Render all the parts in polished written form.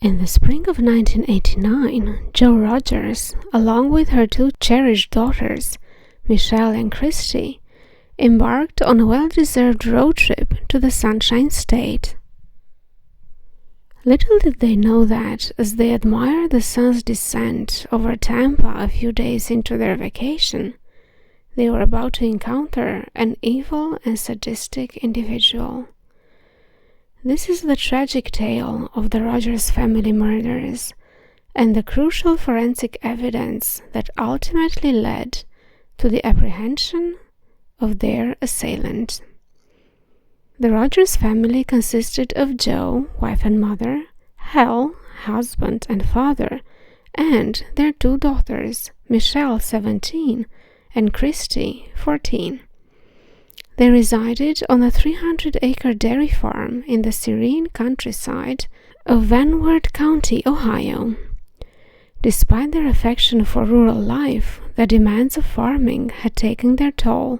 In the spring of 1989, Jo Rogers, along with her two cherished daughters, Michelle and Christy, embarked on a well-deserved road trip to the Sunshine State. Little did they know that, as they admired the sun's descent over Tampa a few days into their vacation, they were about to encounter an evil and sadistic individual. This is the tragic tale of the Rogers family murders and the crucial forensic evidence that ultimately led to the apprehension of their assailant. The Rogers family consisted of Jo, wife and mother, Hal, husband and father, and their two daughters, Michelle, 17, and Christy, 14. They resided on a 300-acre dairy farm in the serene countryside of Van Wert County, Ohio. Despite their affection for rural life, the demands of farming had taken their toll,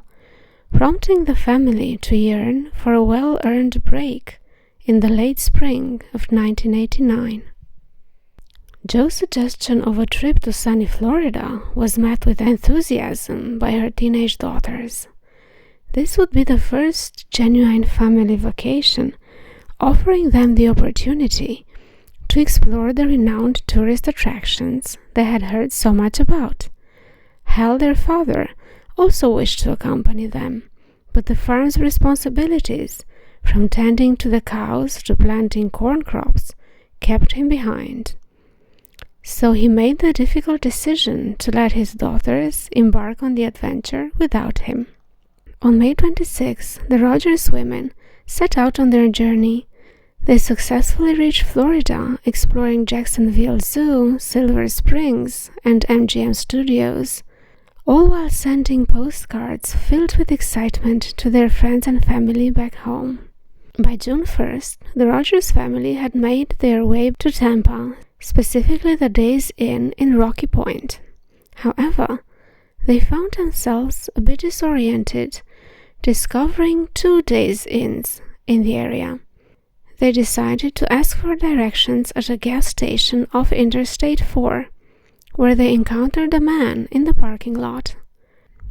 prompting the family to yearn for a well-earned break in the late spring of 1989. Jo's suggestion of a trip to sunny Florida was met with enthusiasm by her teenage daughters. This would be the first genuine family vacation, offering them the opportunity to explore the renowned tourist attractions they had heard so much about. Hal, their father, also wished to accompany them, but the farm's responsibilities, from tending to the cows to planting corn crops, kept him behind. So he made the difficult decision to let his daughters embark on the adventure without him. On May 26, the Rogers women set out on their journey. They successfully reached Florida, exploring Jacksonville Zoo, Silver Springs, and MGM Studios, all while sending postcards filled with excitement to their friends and family back home. By June 1st, the Rogers family had made their way to Tampa, specifically the Days Inn in Rocky Point. However, they found themselves a bit disoriented, discovering 2 Days Inns in the area. They decided to ask for directions at a gas station off Interstate 4, where they encountered a man in the parking lot.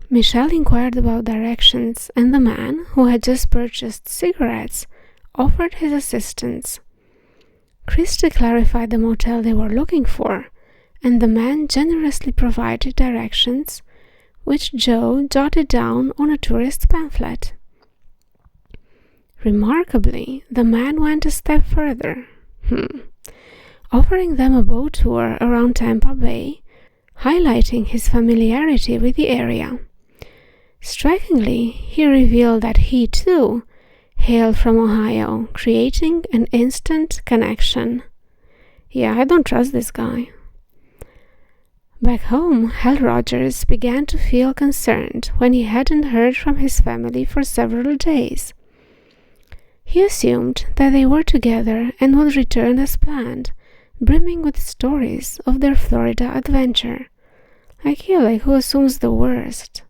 Michelle inquired about directions, and the man, who had just purchased cigarettes, offered his assistance. Christy clarified the motel they were looking for, and the man generously provided directions, which Jo jotted down on a tourist pamphlet. Remarkably, the man went a step further, offering them a boat tour around Tampa Bay, highlighting his familiarity with the area. Strikingly, he revealed that he, too, hailed from Ohio, creating an instant connection. Yeah, I don't trust this guy. Back home, Hal Rogers began to feel concerned when he hadn't heard from his family for several days. He assumed that they were together and would return as planned, brimming with stories of their Florida adventure. Who assumes the worst?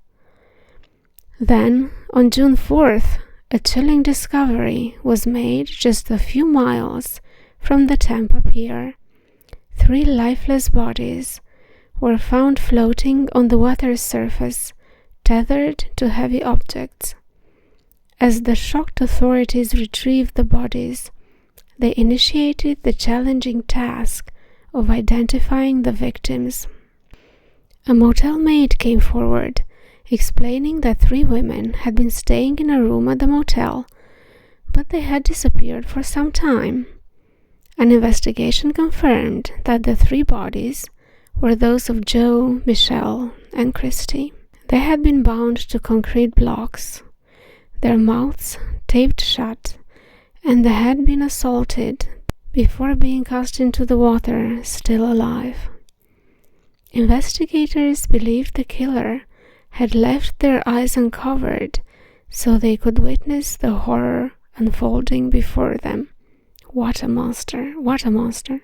Then, on June 4th, a chilling discovery was made just a few miles from the Tampa Pier. 3 lifeless bodies were found floating on the water's surface, tethered to heavy objects. As the shocked authorities retrieved the bodies, they initiated the challenging task of identifying the victims. A motel maid came forward, explaining that 3 women had been staying in a room at the motel, but they had disappeared for some time. An investigation confirmed that the 3 bodies were those of Jo, Michelle, and Christy. They had been bound to concrete blocks, their mouths taped shut, and they had been assaulted before being cast into the water, still alive. Investigators believed the killer had left their eyes uncovered so they could witness the horror unfolding before them. What a monster! What a monster!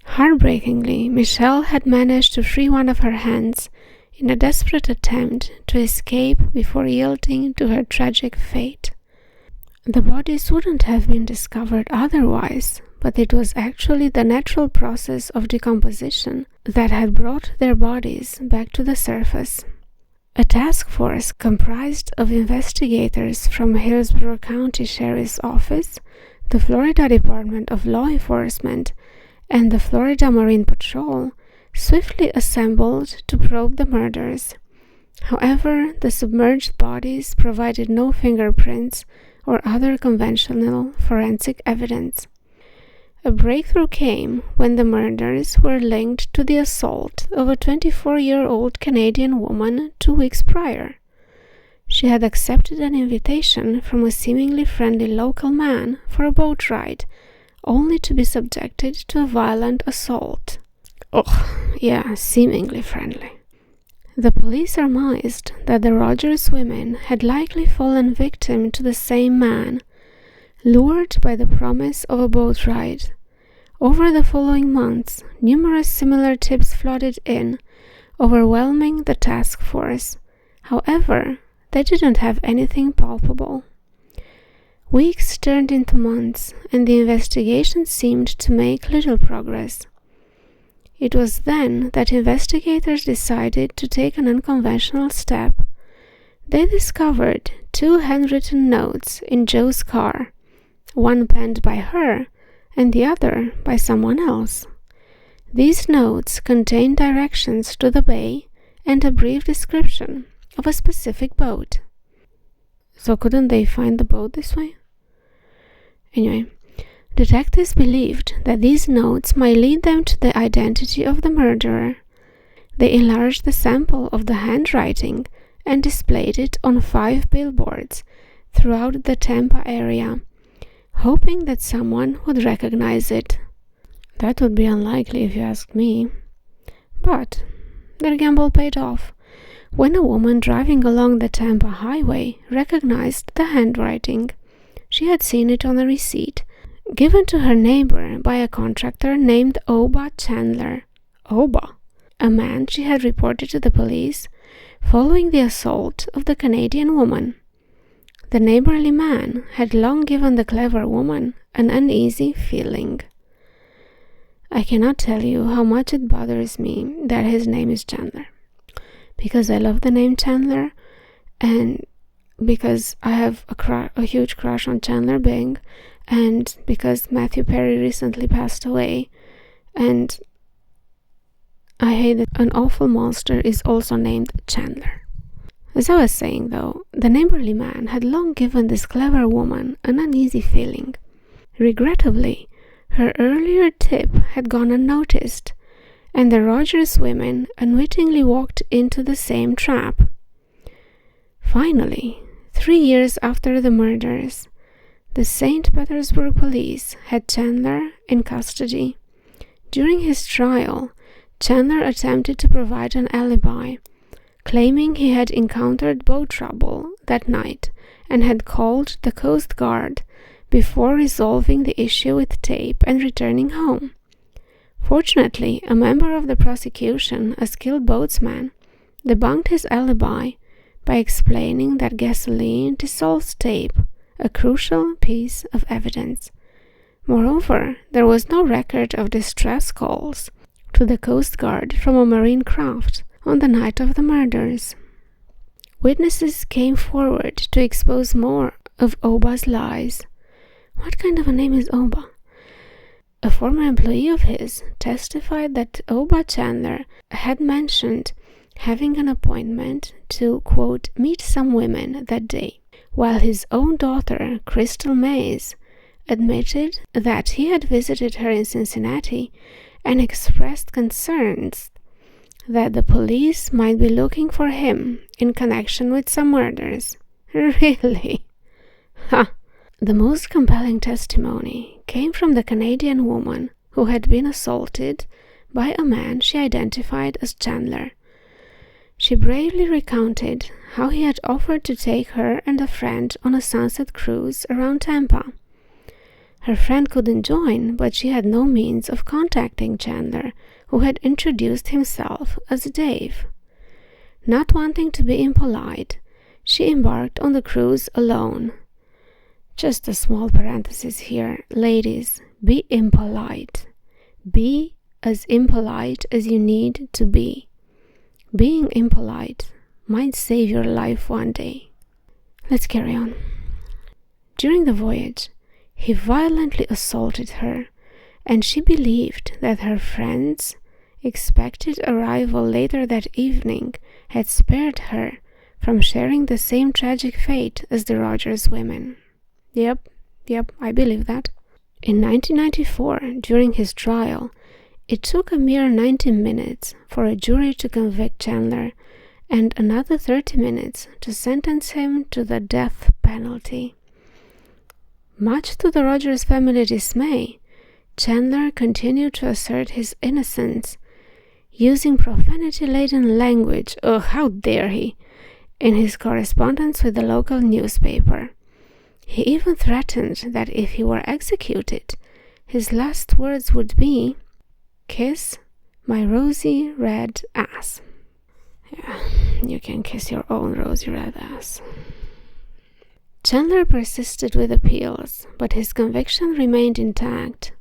Heartbreakingly, Michelle had managed to free one of her hands in a desperate attempt to escape before yielding to her tragic fate. The bodies wouldn't have been discovered otherwise, but it was actually the natural process of decomposition that had brought their bodies back to the surface. A task force comprised of investigators from Hillsborough County Sheriff's Office, the Florida Department of Law Enforcement, and the Florida Marine Patrol swiftly assembled to probe the murders. However, the submerged bodies provided no fingerprints or other conventional forensic evidence. A breakthrough came when the murders were linked to the assault of a 24-year-old Canadian woman 2 weeks prior. She had accepted an invitation from a seemingly friendly local man for a boat ride, only to be subjected to a violent assault. Oh, yeah, seemingly friendly. The police surmised that the Rogers women had likely fallen victim to the same man, lured by the promise of a boat ride. Over the following months, numerous similar tips flooded in, overwhelming the task force. However, they didn't have anything palpable. Weeks turned into months, and the investigation seemed to make little progress. It was then that investigators decided to take an unconventional step. They discovered 2 handwritten notes in Jo's car, one penned by her and the other by someone else. These notes contained directions to the bay and a brief description of a specific boat. So couldn't they find the boat this way? Anyway, detectives believed that these notes might lead them to the identity of the murderer. They enlarged the sample of the handwriting and displayed it on 5 billboards throughout the Tampa area, hoping that someone would recognize it. That would be unlikely if you asked me. But their gamble paid off when a woman driving along the Tampa highway recognized the handwriting. She had seen it on a receipt given to her neighbor by a contractor named Oba Chandler. Oba, a man she had reported to the police following the assault of the Canadian woman. The neighborly man had long given the clever woman an uneasy feeling. I cannot tell you how much it bothers me that his name is Chandler, because I love the name Chandler, and because I have a huge crush on Chandler Bing, and because Matthew Perry recently passed away, and I hate that an awful monster is also named Chandler. As I was saying though, the neighborly man had long given this clever woman an uneasy feeling. Regrettably, her earlier tip had gone unnoticed, and the Rogers women unwittingly walked into the same trap. Finally, 3 years after the murders, the St. Petersburg police had Chandler in custody. During his trial, Chandler attempted to provide an alibi, claiming he had encountered boat trouble that night and had called the Coast Guard before resolving the issue with tape and returning home. Fortunately, a member of the prosecution, a skilled boatsman, debunked his alibi by explaining that gasoline dissolves tape, a crucial piece of evidence. Moreover, there was no record of distress calls to the Coast Guard from a marine craft on the night of the murders. Witnesses came forward to expose more of Oba's lies. What kind of a name is Oba? A former employee of his testified that Oba Chandler had mentioned having an appointment to, quote, meet some women that day, while his own daughter, Crystal Mays, admitted that he had visited her in Cincinnati and expressed concerns that the police might be looking for him in connection with some murders. Really? Ha! The most compelling testimony came from the Canadian woman who had been assaulted by a man she identified as Chandler. She bravely recounted how he had offered to take her and a friend on a sunset cruise around Tampa. Her friend couldn't join, but she had no means of contacting Chandler, who had introduced himself as Dave. Not wanting to be impolite, she embarked on the cruise alone. Just a small parenthesis here, ladies, Be impolite. Be as impolite as you need to be. Being impolite might save your life one day. Let's carry on. During the voyage, he violently assaulted her, and she believed that her friend's expected arrival later that evening had spared her from sharing the same tragic fate as the Rogers women. Yep, I believe that. In 1994, during his trial, it took a mere 90 minutes for a jury to convict Chandler and another 30 minutes to sentence him to the death penalty. Much to the Rogers family dismay, Chandler continued to assert his innocence, using profanity-laden language, oh how dare he, in his correspondence with the local newspaper. He even threatened that if he were executed, his last words would be, "Kiss my rosy red ass." Yeah, you can kiss your own rosy red ass. Chandler persisted with appeals, but his conviction remained intact.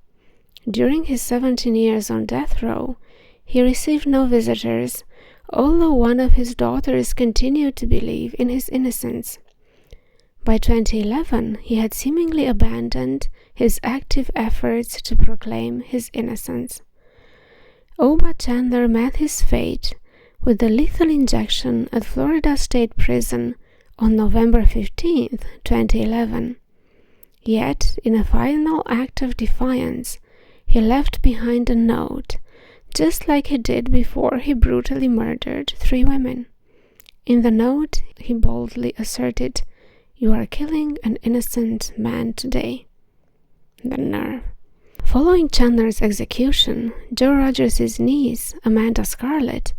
During his 17 years on death row, he received no visitors, although one of his daughters continued to believe in his innocence. By 2011, he had seemingly abandoned his active efforts to proclaim his innocence. Oba Chandler met his fate with the lethal injection at Florida State Prison on November 15, 2011. Yet, in a final act of defiance, he left behind a note, just like he did before he brutally murdered 3 women. In the note, he boldly asserted, "You are killing an innocent man today." The nerve. Following Chandler's execution, Joe Rogers' niece, Amanda Scarlett,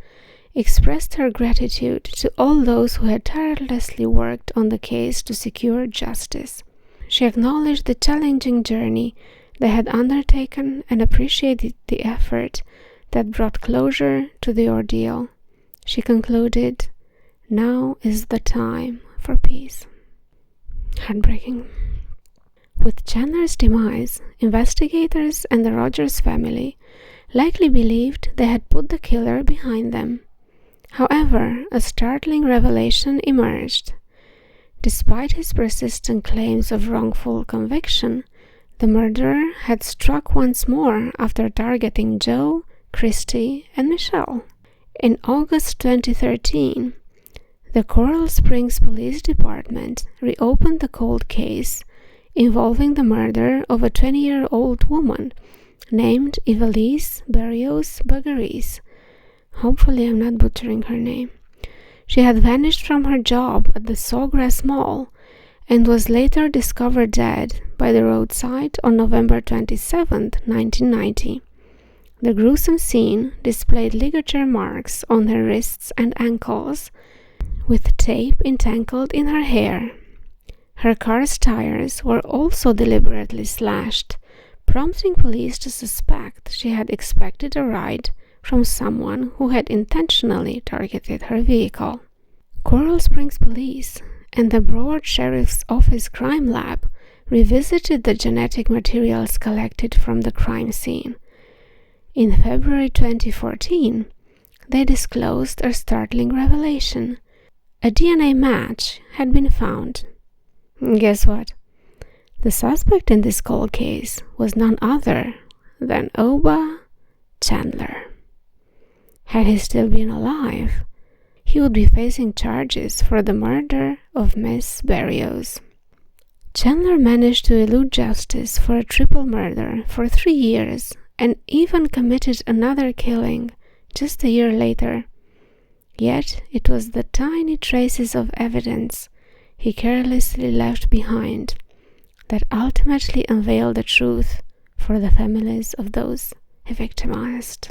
expressed her gratitude to all those who had tirelessly worked on the case to secure justice. She acknowledged the challenging journey they had undertaken and appreciated the effort that brought closure to the ordeal. She concluded, "Now is the time for peace." Heartbreaking. With Chandler's demise, investigators and the Rogers family likely believed they had put the killer behind them. However, a startling revelation emerged. Despite his persistent claims of wrongful conviction, the murderer had struck once more after targeting Joe, Christy, and Michelle. In August 2013, the Coral Springs Police Department reopened the cold case involving the murder of a 20-year-old woman named Ivelisse Berrios Bagaris. Hopefully I'm not butchering her name. She had vanished from her job at the Sawgrass Mall and was later discovered dead by the roadside on November 27, 1990. The gruesome scene displayed ligature marks on her wrists and ankles, with tape entangled in her hair. Her car's tires were also deliberately slashed, prompting police to suspect she had expected a ride from someone who had intentionally targeted her vehicle. Coral Springs Police and the Broward Sheriff's Office Crime Lab revisited the genetic materials collected from the crime scene. In February 2014, they disclosed a startling revelation. A DNA match had been found. Guess what? The suspect in this cold case was none other than Oba Chandler. Had he still been alive, he would be facing charges for the murder of Miss Berrios. Chandler managed to elude justice for a triple murder for 3 years and even committed another killing just a year later. Yet it was the tiny traces of evidence he carelessly left behind that ultimately unveiled the truth for the families of those he victimized.